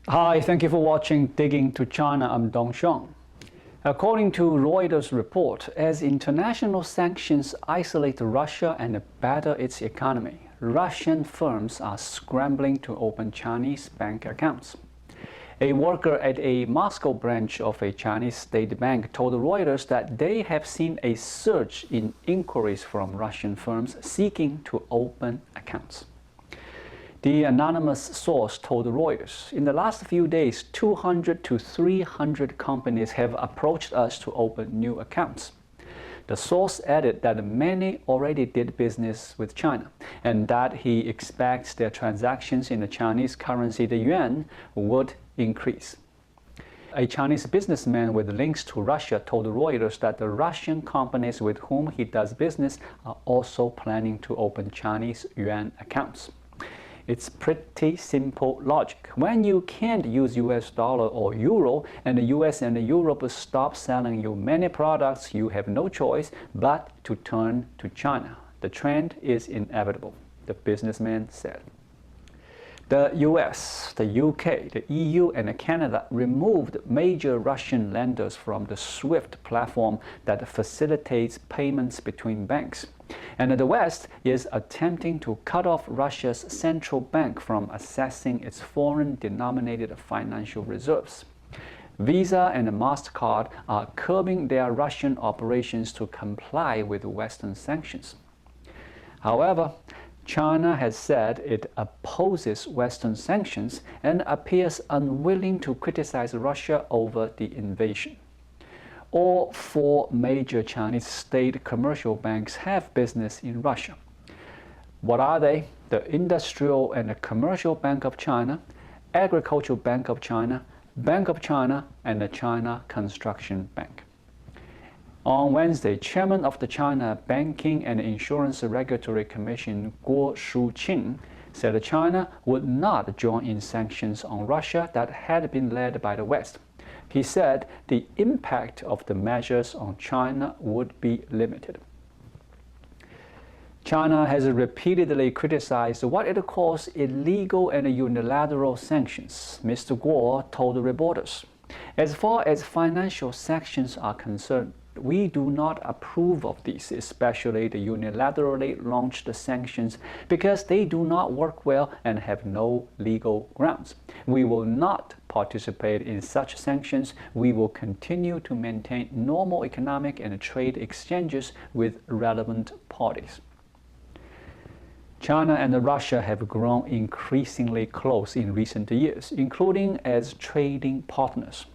Hi, thank you for watching Digging to China. I'm Dong Xiong. According to Reuters report, as international sanctions isolate Russia and batter its economy, Russian firms are scrambling to open Chinese bank accounts. A worker at a Moscow branch of a Chinese state bank told Reuters that they have seen a surge in inquiries from Russian firms seeking to open accounts. The anonymous source told Reuters, in the last few days, 200 to 300 companies have approached us to open new accounts. The source added that many already did business with China and that he expects their transactions in the Chinese currency, the yuan, would increase. A Chinese businessman with links to Russia told Reuters that the Russian companies with whom he does business are also planning to open Chinese yuan accounts. It's pretty simple logic. When you can't use US dollar or euro and the US and Europe stop selling you many products, you have no choice but to turn to China. The trend is inevitable, the businessman said. The US, the UK, the EU, and Canada removed major Russian lenders from the SWIFT platform that facilitates payments between banks. And the West is attempting to cut off Russia's central bank from accessing its foreign-denominated financial reserves. Visa and MasterCard are curbing their Russian operations to comply with Western sanctions. However, China has said it opposes Western sanctions and appears unwilling to criticize Russia over the invasion. All four major Chinese state commercial banks have business in Russia. What are they? The Industrial and Commercial Bank of China, Agricultural Bank of China, and the China Construction Bank. On Wednesday, Chairman of the China Banking and Insurance Regulatory Commission, Guo Shuqing, said China would not join in sanctions on Russia that had been led by the West. He said the impact of the measures on China would be limited. China has repeatedly criticized what it calls illegal and unilateral sanctions, Mr. Guo told reporters. As far as financial sanctions are concerned, we do not approve of these, especially the unilaterally launched sanctions, because they do not work well and have no legal grounds. We will not participate in such sanctions. We will continue to maintain normal economic and trade exchanges with relevant parties. China and Russia have grown increasingly close in recent years, including as trading partners.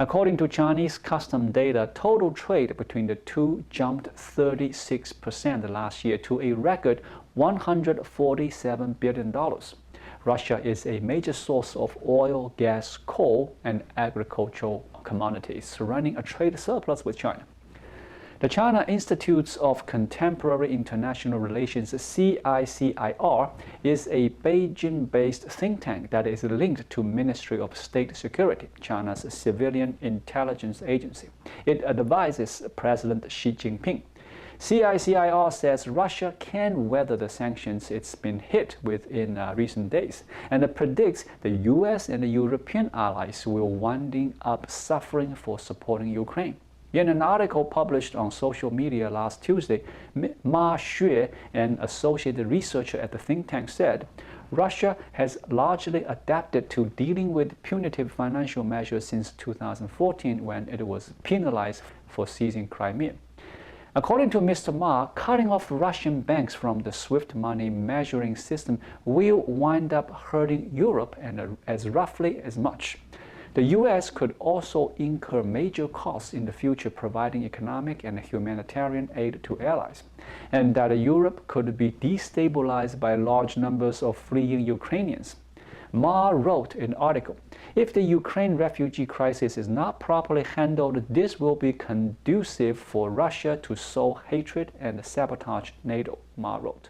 According to Chinese custom data, total trade between the two jumped 36% last year to a record $147 billion. Russia is a major source of oil, gas, coal, and agricultural commodities, running a trade surplus with China. The China Institute of Contemporary International Relations, CICIR, is a Beijing-based think tank that is linked to Ministry of State Security, China's civilian intelligence agency. It advises President Xi Jinping. CICIR says Russia can weather the sanctions it's been hit with in recent days, and it predicts the US and the European allies will wind up suffering for supporting Ukraine. In an article published on social media last Tuesday, Ma Xue, an associate researcher at the think tank, said, Russia has largely adapted to dealing with punitive financial measures since 2014, when it was penalized for seizing Crimea. According to Mr. Ma, cutting off Russian banks from the SWIFT money measuring system will wind up hurting Europe and as roughly as much. The U.S. could also incur major costs in the future providing economic and humanitarian aid to allies, and that Europe could be destabilized by large numbers of fleeing Ukrainians. Ma wrote in an article, if the Ukraine refugee crisis is not properly handled, this will be conducive for Russia to sow hatred and sabotage NATO, Ma wrote.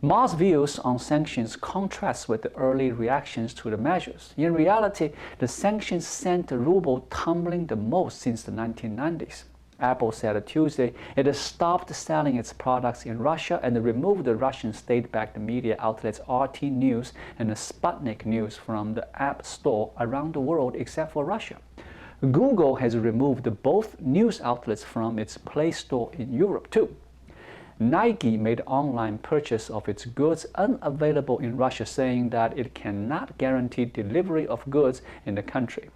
Ma's views on sanctions contrast with the early reactions to the measures. In reality, the sanctions sent the ruble tumbling the most since the 1990s. Apple said Tuesday it has stopped selling its products in Russia and removed the Russian state-backed media outlets RT News and Sputnik News from the App Store around the world except for Russia. Google has removed both news outlets from its Play Store in Europe too. Nike made online purchase of its goods unavailable in Russia, saying that it cannot guarantee delivery of goods in the country.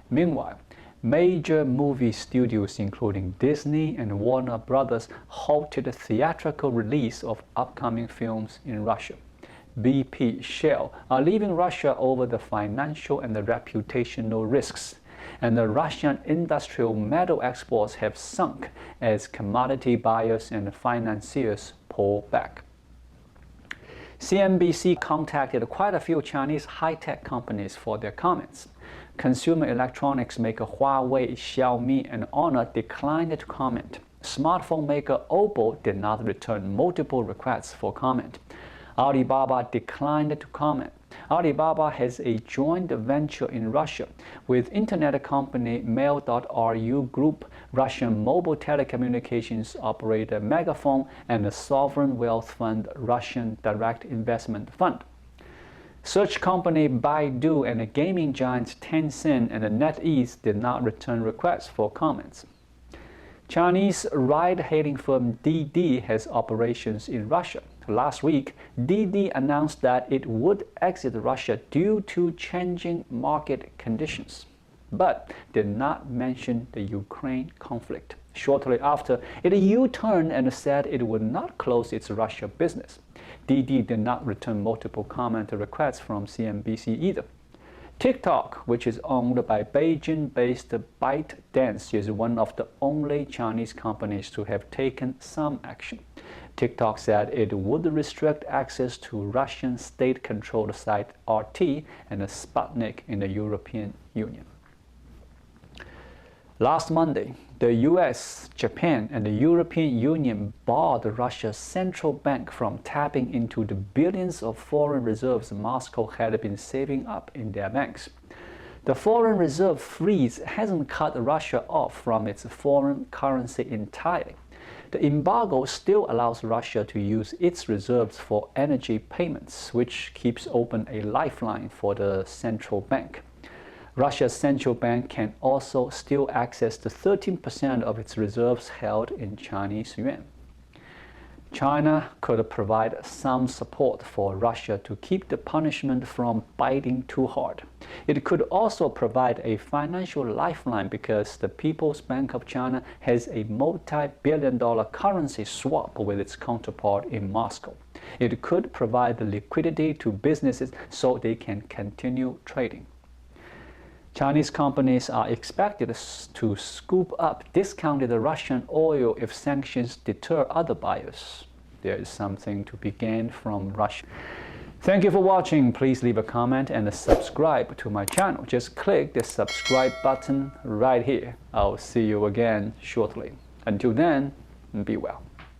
Meanwhile, major movie studios including Disney and Warner Brothers halted the theatrical release of upcoming films in Russia. BP, Shell are leaving Russia over the financial and the reputational risks, and the Russian industrial metal exports have sunk as commodity buyers and financiers pull back. CNBC contacted quite a few Chinese high-tech companies for their comments. Consumer electronics maker Huawei, Xiaomi, and Honor declined to comment. Smartphone maker Oppo did not return multiple requests for comment. Alibaba declined to comment. Alibaba has a joint venture in Russia with internet company Mail.ru Group, Russian mobile telecommunications operator Megaphone, and the sovereign wealth fund Russian Direct Investment Fund. Search company Baidu and the gaming giants Tencent and NetEase did not return requests for comments. Chinese ride-hailing firm Didi has operations in Russia. Last week, Didi announced that it would exit Russia due to changing market conditions, but did not mention the Ukraine conflict. Shortly after, it U-turned and said it would not close its Russia business. Didi did not return multiple comment requests from CNBC either. TikTok, which is owned by Beijing-based ByteDance, is one of the only Chinese companies to have taken some action. TikTok said it would restrict access to Russian state-controlled site RT and Sputnik in the European Union. Last Monday, the US, Japan, and the European Union barred Russia's central bank from tapping into the billions of foreign reserves Moscow had been saving up in their banks. The foreign reserve freeze hasn't cut Russia off from its foreign currency entirely. The embargo still allows Russia to use its reserves for energy payments, which keeps open a lifeline for the central bank. Russia's central bank can also still access the 13% of its reserves held in Chinese yuan. China could provide some support for Russia to keep the punishment from biting too hard. It could also provide a financial lifeline because the People's Bank of China has a multi-billion-dollar currency swap with its counterpart in Moscow. It could provide the liquidity to businesses so they can continue trading. Chinese companies are expected to scoop up discounted Russian oil if sanctions deter other buyers. There is something to be gained from Russia. Thank you for watching. Please leave a comment and subscribe to my channel. Just click the subscribe button right here. I'll see you again shortly. Until then, be well.